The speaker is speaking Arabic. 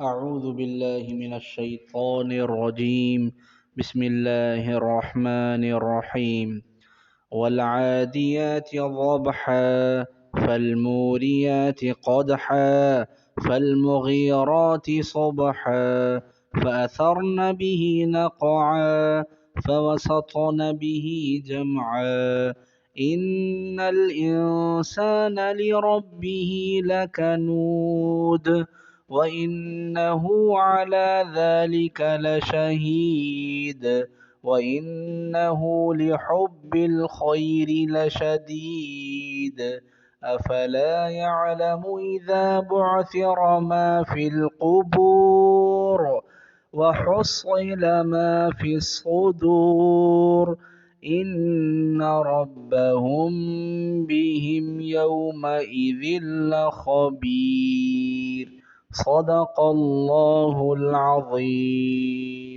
أعوذ بالله من الشيطان الرجيم. بسم الله الرحمن الرحيم. والعاديات ضبحا فالموريات قدحا فالمغيرات صبحا فأثرن به نقعا فوسطن به جمعا إن الإنسان لربه لكنود وإنه على ذلك لشهيد وإنه لحب الخير لشديد أفلا يعلم إذا بعثر ما في القبور وحصل ما في الصدور إن ربهم بهم يومئذ لخبير. صدق الله العظيم.